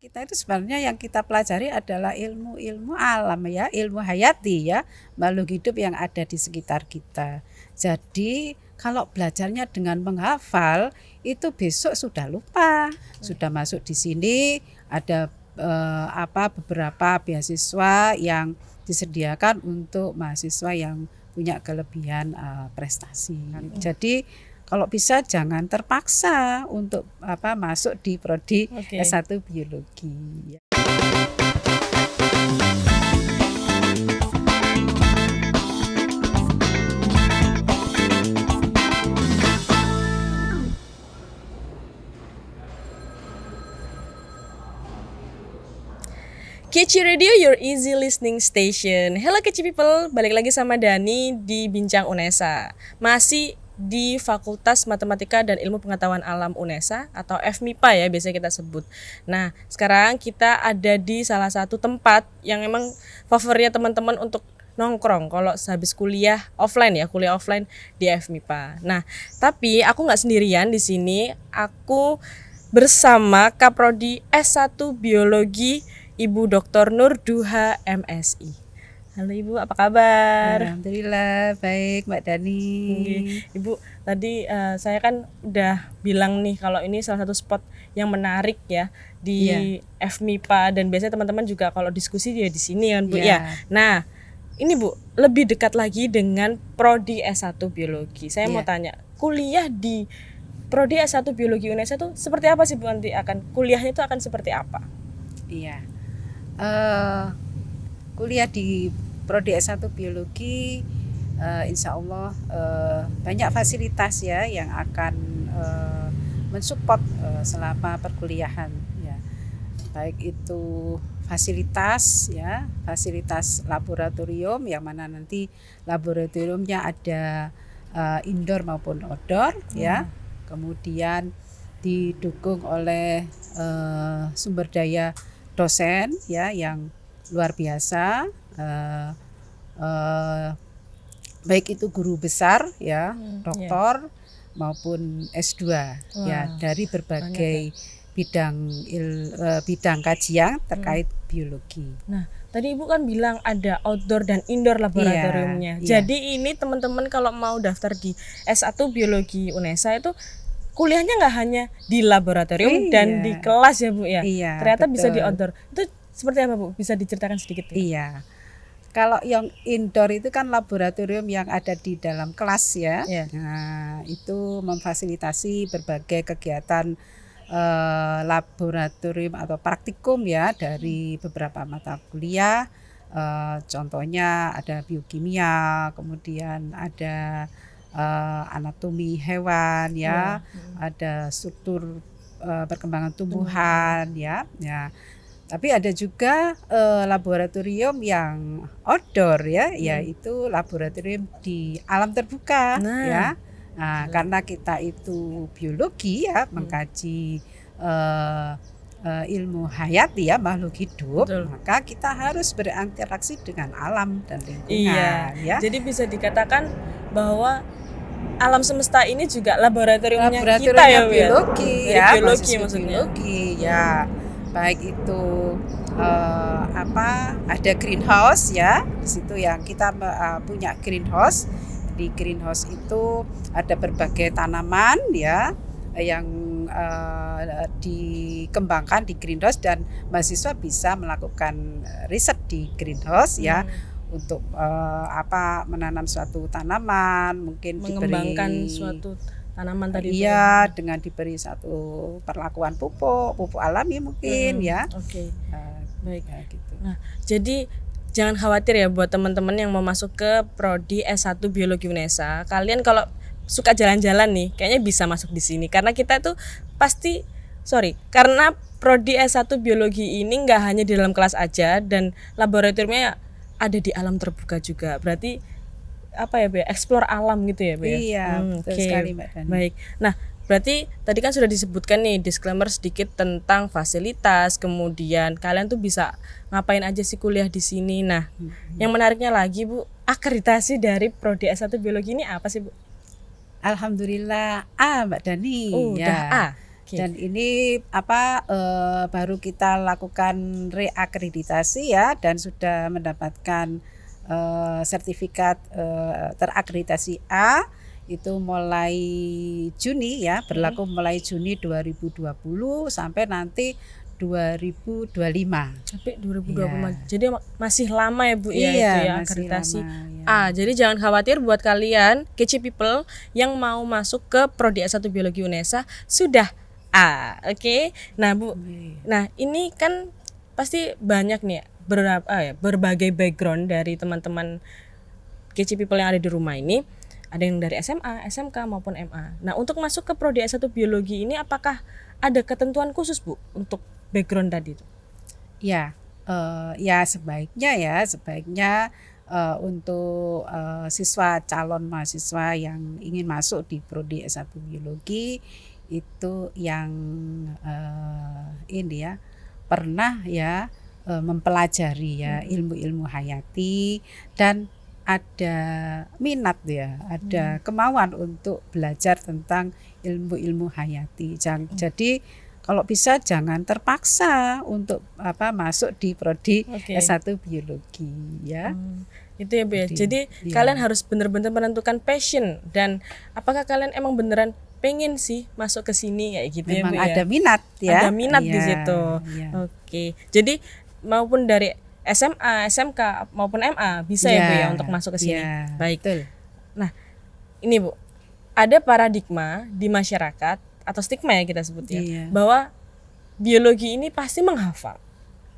Kita itu sebenarnya yang kita pelajari adalah ilmu-ilmu alam ya, ilmu hayati ya, makhluk hidup yang ada di sekitar kita. Jadi kalau belajarnya dengan menghafal itu besok sudah lupa, sudah masuk di sini ada beberapa beasiswa yang disediakan untuk mahasiswa yang punya kelebihan prestasi. Jadi kalau bisa jangan terpaksa untuk masuk di prodi S1 biologi. Keci Radio, your easy listening station. Hello Keci people, balik lagi sama Dani di Bincang UNESA. Masih di Fakultas Matematika dan Ilmu Pengetahuan Alam UNESA atau FMIPA ya biasanya kita sebut. Nah, sekarang kita ada di salah satu tempat yang emang favoritnya teman-teman untuk nongkrong kalau habis kuliah offline di FMIPA. Nah, tapi aku nggak sendirian di sini. Aku bersama Kaprodi S1 Biologi Ibu Dr. Nurduha MSI. Halo Ibu, apa kabar? Alhamdulillah baik Mbak Dani. Ibu, tadi saya kan udah bilang nih kalau ini salah satu spot yang menarik ya di FMIPA dan biasanya teman-teman juga kalau diskusi dia di sini kan Bu ya. Nah, ini Bu, lebih dekat lagi dengan prodi S1 Biologi. Saya mau tanya, kuliah di prodi S1 Biologi UNESA itu seperti apa sih Bu, nanti kuliahnya itu akan seperti apa? Iya. Kuliah di prodi S1 Biologi insya Allah banyak fasilitas ya yang akan mensupport selama perkuliahan ya. Baik itu fasilitas laboratorium yang mana nanti laboratoriumnya ada indoor maupun outdoor ya. Kemudian didukung oleh sumber daya dosen ya yang luar biasa, baik itu guru besar ya, doktor maupun S2 ya dari berbagai bidang kajian terkait biologi. Nah, tadi Ibu kan bilang ada outdoor dan indoor laboratoriumnya. Jadi ini teman-teman kalau mau daftar di S1 Biologi UNESA itu kuliahnya nggak hanya di laboratorium dan di kelas ya Bu ya. Ternyata betul. Bisa di outdoor. Itu seperti apa Bu? Bisa diceritakan sedikit ya? Iya. Kalau yang indoor itu kan laboratorium yang ada di dalam kelas ya. Nah, itu memfasilitasi berbagai kegiatan laboratorium atau praktikum ya dari beberapa mata kuliah. Contohnya ada biokimia, kemudian ada anatomi hewan ya, ada struktur perkembangan tumbuhan ya. Tapi ada juga laboratorium yang outdoor ya, yaitu laboratorium di alam terbuka ya. Nah, karena kita itu biologi ya, mengkaji ilmu hayati ya, makhluk hidup, maka kita harus berinteraksi dengan alam dan lingkungan ya. Jadi bisa dikatakan bahwa alam semesta ini juga laboratoriumnya kita ya biologi ya. Biologi maksudnya. Biologi ya. Baik itu ada greenhouse ya. Di situ yang kita punya greenhouse. Di greenhouse itu ada berbagai tanaman ya yang dikembangkan di greenhouse dan mahasiswa bisa melakukan riset di greenhouse ya. Untuk menanam suatu tanaman, mungkin mengembangkan suatu tanaman tadi iya itu. Dengan diberi satu perlakuan pupuk alami mungkin ya. Baik gitu. Nah, jadi jangan khawatir ya buat teman-teman yang mau masuk ke prodi S1 Biologi UNESA. Kalian kalau suka jalan-jalan nih, kayaknya bisa masuk di sini karena kita tuh karena prodi S1 Biologi ini nggak hanya di dalam kelas aja dan laboratoriumnya ada di alam terbuka juga. Berarti explore alam gitu ya, Bu ya? Iya, betul sekali Mbak Dani. Baik. Nah, berarti tadi kan sudah disebutkan nih disclaimer sedikit tentang fasilitas, kemudian kalian tuh bisa ngapain aja sih kuliah di sini. Nah, yang menariknya lagi Bu, akreditasi dari prodi S1 Biologi ini apa sih Bu? Alhamdulillah A Mbak Dani. Udah A. Oke. Dan ini baru kita lakukan reakreditasi ya, dan sudah mendapatkan sertifikat terakreditasi A itu mulai Juni ya, berlaku mulai Juni 2020 sampai nanti 2025. Sampai 2025. Iya. Jadi masih lama ya Bu ya Iya, itu ya masih akreditasi lama, ya. A. Jadi jangan khawatir buat kalian Kece People yang mau masuk ke Prodi S1 Biologi UNESA sudah A. Oke. Nah, Bu. Nah, ini kan pasti banyak nih berbagai background dari teman-teman Kece People yang ada di rumah ini. Ada yang dari SMA, SMK maupun MA. Nah, untuk masuk ke Prodi S1 Biologi ini apakah ada ketentuan khusus Bu untuk background tadi itu? Ya, ya sebaiknya untuk calon mahasiswa yang ingin masuk di Prodi S1 Biologi itu yang ini ya pernah ya mempelajari ya ilmu-ilmu hayati dan ada minat ya, ada kemauan untuk belajar tentang ilmu-ilmu hayati. Jadi kalau bisa jangan terpaksa untuk masuk di prodi S1 biologi ya. Itu ya Bu ya. Jadi ya. kalian harus benar-benar menentukan passion dan apakah kalian emang beneran pengen sih masuk ke sini kayak gitu. Memang ya Bu ya. ada minat ya. Ada minat di Iya, situ. iya. Oke. Jadi maupun dari SMA, SMK maupun MA bisa ya Bu ya untuk masuk ke sini. Iya, Baik. betul. Nah, ini Bu, ada paradigma di masyarakat atau stigma ya kita sebut ya, Iya. bahwa biologi ini pasti menghafal.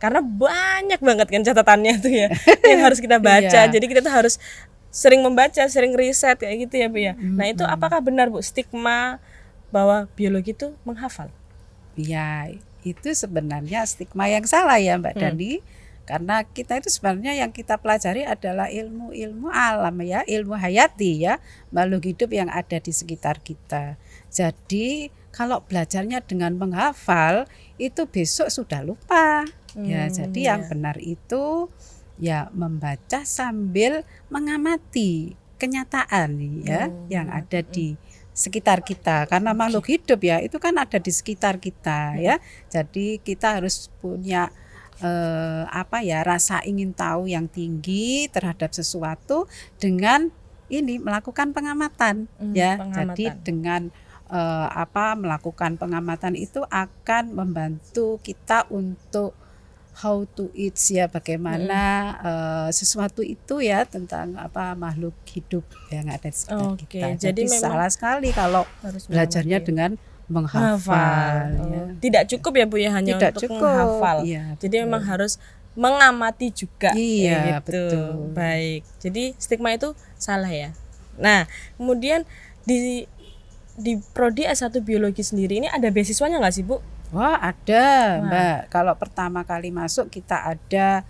Karena banyak banget kan catatannya tuh ya yang harus kita baca. Iya. Jadi kita tuh harus sering membaca, sering riset kayak gitu ya Bu ya. Nah, itu apakah benar Bu stigma bahwa biologi itu menghafal? Ya, itu sebenarnya stigma yang salah ya Mbak Dani. Karena kita itu sebenarnya yang kita pelajari adalah ilmu-ilmu alam ya, ilmu hayati ya, makhluk hidup yang ada di sekitar kita. Jadi kalau belajarnya dengan menghafal itu besok sudah lupa. Ya, jadi yang benar itu ya membaca sambil mengamati kenyataan ya yang ada di sekitar kita. Karena makhluk hidup ya itu kan ada di sekitar kita ya. Jadi kita harus punya rasa ingin tahu yang tinggi terhadap sesuatu dengan ini melakukan pengamatan ya. Pengamatan. Jadi dengan melakukan pengamatan itu akan membantu kita untuk how to eat ya, bagaimana sesuatu itu ya tentang makhluk hidup yang ada di sekitar kita. Jadi salah sekali kalau harus belajarnya dengan menghafal. Ya. Tidak cukup ya Bu ya hanya untuk menghafal. Iya, jadi memang harus mengamati juga. Iya, gitu. betul. Baik. Jadi stigma itu salah ya. Nah, kemudian di prodi S1 biologi sendiri ini ada beasiswanya nggak sih Bu? Wah, ada Mbak. Kalau pertama kali masuk kita ada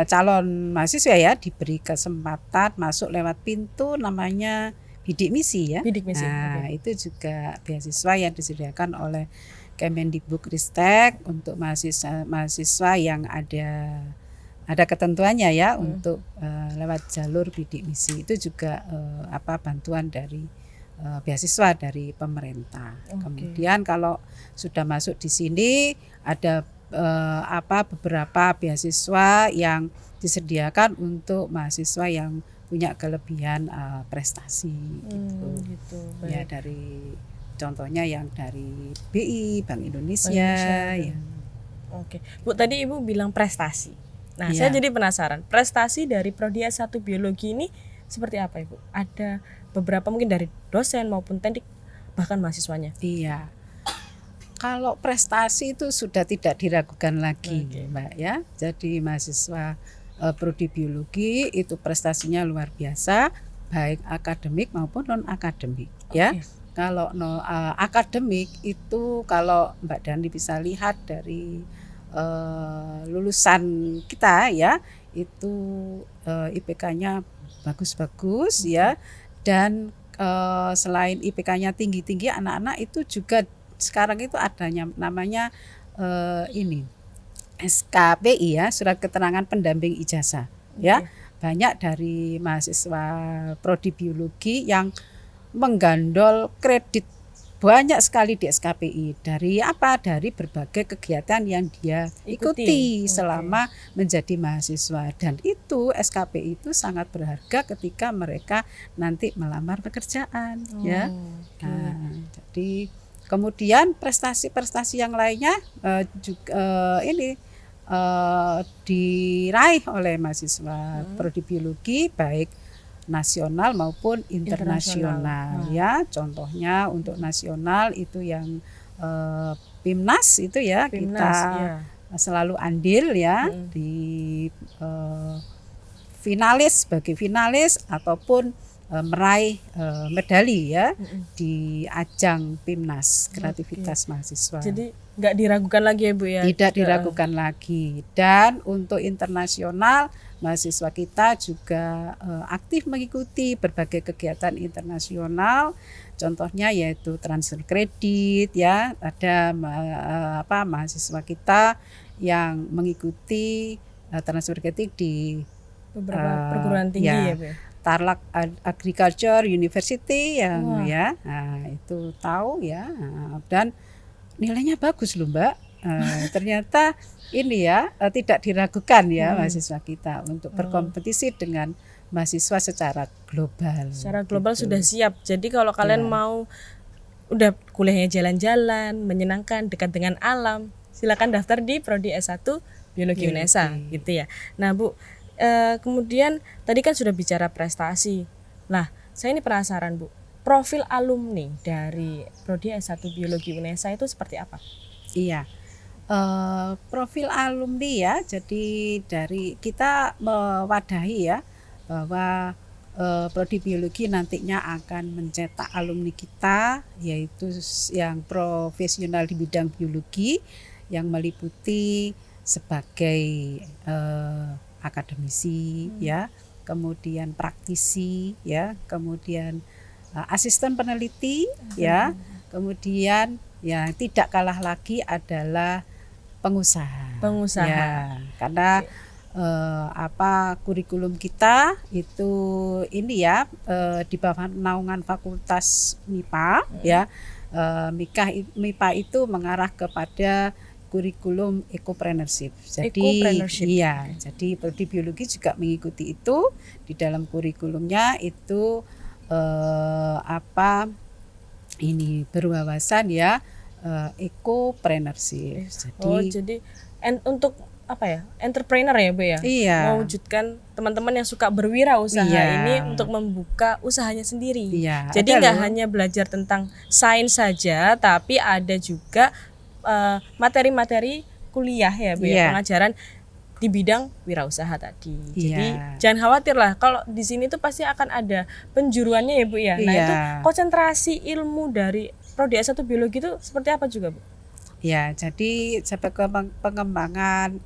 calon mahasiswa ya diberi kesempatan masuk lewat pintu namanya bidik misi ya. Bidik misi. Nah, itu juga beasiswa yang disediakan oleh Kemendikbudristek untuk mahasiswa yang ada ketentuannya ya untuk lewat jalur bidik misi. Itu juga bantuan dari beasiswa dari pemerintah. Kemudian kalau sudah masuk di sini ada beberapa beasiswa yang disediakan untuk mahasiswa yang punya kelebihan prestasi gitu. Ya dari contohnya yang dari BI, Bank Indonesia. Ya. Oke. Bu, tadi Ibu bilang prestasi. Nah, saya jadi penasaran. Prestasi dari prodi S1 biologi ini seperti apa Ibu? Ada beberapa mungkin dari dosen maupun teknik bahkan mahasiswanya. Iya. Kalau prestasi itu sudah tidak diragukan lagi, Mbak ya. Jadi mahasiswa prodi biologi itu prestasinya luar biasa, baik akademik maupun non akademik ya. Kalau akademik itu kalau Mbak Dani bisa lihat dari lulusan kita ya, itu IPK-nya bagus-bagus ya, dan selain IPK-nya tinggi-tinggi, anak-anak itu juga sekarang itu adanya namanya SKPI ya, surat keterangan pendamping ijazah ya. Banyak dari mahasiswa prodi biologi yang menggandol kredit banyak sekali di SKPI. Dari apa? Dari berbagai kegiatan yang dia ikuti selama menjadi mahasiswa. Dan itu SKPI itu sangat berharga ketika mereka nanti melamar pekerjaan, ya. Nah, jadi kemudian prestasi-prestasi yang lainnya juga ini diraih oleh mahasiswa prodi biologi baik nasional maupun internasional. Ya. Contohnya untuk nasional itu yang PIMNAS itu ya, kita selalu andil ya di finalis, sebagai finalis ataupun meraih medali ya di ajang PIMNAS kreativitas mahasiswa. Jadi nggak diragukan lagi ya Bu ya? Tidak diragukan lagi. Dan untuk internasional mahasiswa kita juga aktif mengikuti berbagai kegiatan internasional. Contohnya yaitu transfer kredit ya, ada mahasiswa kita yang mengikuti transfer kredit di beberapa perguruan tinggi ya Bu. Tarlac Agriculture University yang ya, itu tahu ya, dan nilainya bagus loh Mbak. Ternyata ini ya tidak diragukan ya mahasiswa kita untuk berkompetisi dengan mahasiswa secara global. Secara global gitu. Sudah siap. Jadi kalau kalian mau udah kuliahnya jalan-jalan, menyenangkan, dekat dengan alam, silakan daftar di prodi S1 Biologi UNESA gitu ya. Nah Bu, kemudian tadi kan sudah bicara prestasi. Nah, saya ini penasaran Bu, profil alumni dari prodi S1 Biologi UNESA itu seperti apa? Iya. Profil alumni ya, jadi dari kita mewadahi ya bahwa prodi biologi nantinya akan mencetak alumni kita yaitu yang profesional di bidang biologi yang meliputi sebagai akademisi ya, kemudian praktisi ya, kemudian asisten peneliti ya, kemudian yang tidak kalah lagi adalah pengusaha. Ya, karena kurikulum kita itu ini ya di bawah naungan Fakultas MIPA ya. MIPA itu mengarah kepada kurikulum ecopreneurship. Jadi iya, jadi prodi biologi juga mengikuti itu di dalam kurikulumnya itu ini berwawasan ya ecopreneurship. Jadi untuk apa ya, entrepreneur ya Bu ya, mewujudkan teman-teman yang suka berwirausaha ini untuk membuka usahanya sendiri. Jadi nggak hanya belajar tentang sains saja, tapi ada juga materi-materi kuliah ya Bu ya, pengajaran di bidang wirausaha tadi. Jadi jangan khawatir lah, kalau di sini tuh pasti akan ada penjuruannya ya Bu ya. Nah itu konsentrasi ilmu dari prodi S1 biologi itu seperti apa juga Bu? Ya, jadi sebagai pengembangan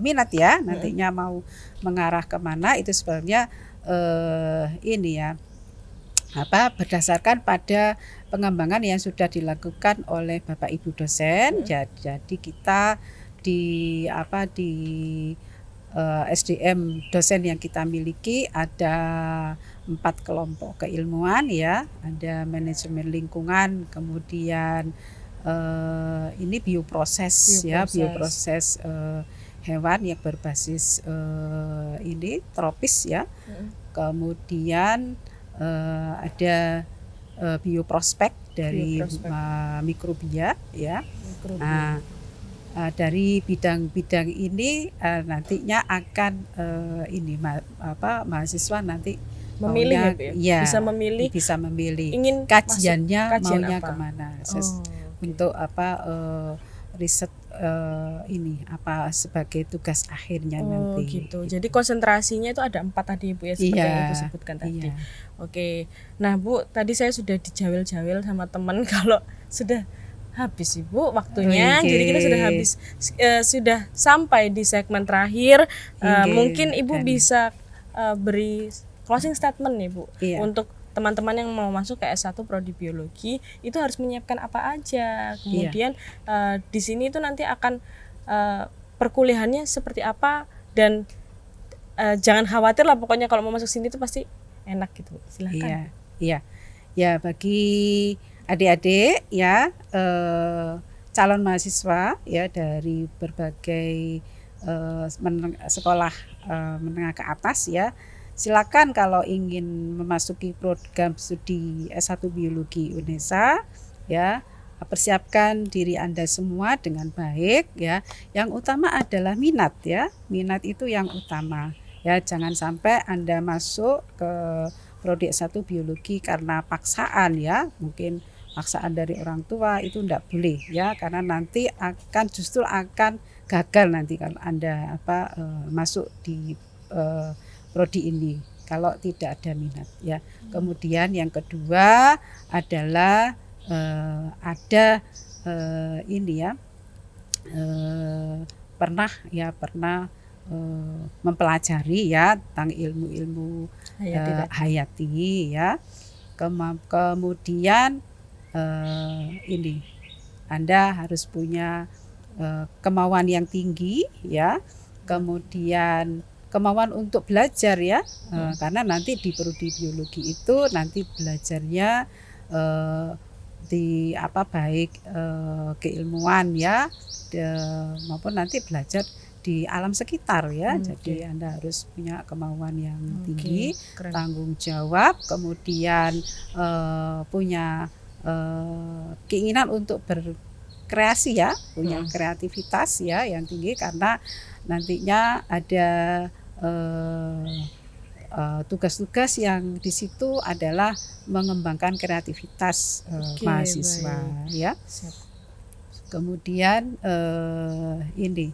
minat ya, nantinya mau mengarah kemana itu sebenarnya ini ya berdasarkan pada pengembangan yang sudah dilakukan oleh Bapak Ibu dosen. Jadi kita di SDM dosen yang kita miliki ada 4 kelompok keilmuan ya, ada manajemen lingkungan, kemudian ini bioproses hewan yang berbasis ini tropis ya. Kemudian ada bioprospek dari mikrobia ya. Nah, dari bidang-bidang ini nantinya akan mahasiswa nanti memilih bisa memilih ingin kajiannya maunya kemana untuk riset sebagai tugas akhirnya nanti. Gitu. Jadi konsentrasinya itu ada 4 tadi Bu ya, seperti yang Ibu sebutkan tadi. Oke. Nah Bu, tadi saya sudah dijawil-jawil sama teman kalau sudah habis Ibu waktunya. Jadi kita sudah habis, sudah sampai di segmen terakhir. Mungkin Ibu bisa beri closing statement nih Bu untuk teman-teman yang mau masuk ke S1 prodi biologi itu harus menyiapkan apa aja. Kemudian di sini itu nanti akan perkuliahannya seperti apa, dan jangan khawatir lah, pokoknya kalau mau masuk sini itu pasti enak gitu. Silakan. Iya. Ya, bagi adik-adik ya, calon mahasiswa ya dari berbagai sekolah menengah ke atas ya, silakan kalau ingin memasuki program studi S1 Biologi UNESA ya, persiapkan diri Anda semua dengan baik ya. Yang utama adalah minat ya. Minat itu yang utama. Ya, jangan sampai Anda masuk ke prodi S1 Biologi karena paksaan ya. Mungkin paksaan dari orang tua itu tidak boleh ya, karena nanti justru akan gagal nanti kalau Anda masuk di prodi ini kalau tidak ada minat ya. Kemudian yang kedua adalah ada ini ya, pernah mempelajari ya tentang ilmu-ilmu hayati ya. Kemudian ini Anda harus punya kemauan yang tinggi ya. Kemudian kemauan untuk belajar ya, karena nanti di prodi biologi itu nanti belajarnya baik keilmuan ya, maupun nanti belajar di alam sekitar ya. Jadi Anda harus punya kemauan yang tinggi, tanggung jawab, kemudian punya keinginan untuk berkreasi ya, punya kreativitas ya yang tinggi, karena nantinya ada tugas-tugas yang di situ adalah mengembangkan kreativitas mahasiswa ya. Kemudian ini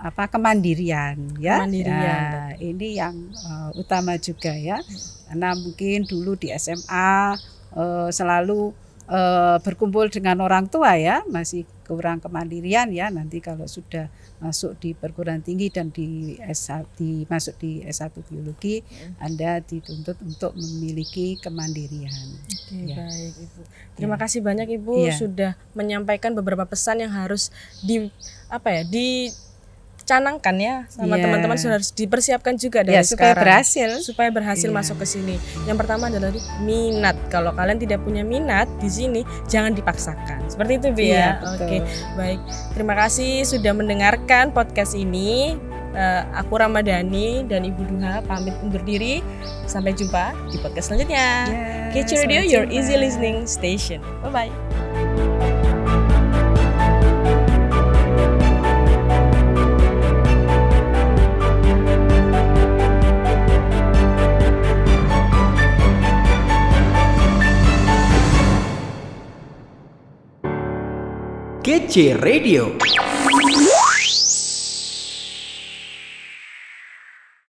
kemandirian ya. Ya, ini yang utama juga ya. Karena mungkin dulu di SMA selalu berkumpul dengan orang tua ya, masih kurang kemandirian ya. Nanti kalau sudah masuk di perguruan tinggi dan masuk di S1 Biologi, Anda dituntut untuk memiliki kemandirian. Ya. Baik Ibu. Terima kasih banyak Ibu sudah menyampaikan beberapa pesan yang harus dicanangkan ya sama teman-teman, sudah harus dipersiapkan juga dari sekarang supaya berhasil masuk ke sini. Yang pertama adalah minat. Kalau kalian tidak punya minat di sini, jangan dipaksakan. Seperti itu Bu ya. Oke, baik. Terima kasih sudah mendengarkan podcast ini. Aku Ramadhani dan Ibu Duha pamit undur diri. Sampai jumpa di podcast selanjutnya. Kece Radio, your easy listening station. Bye bye. Kece Radio.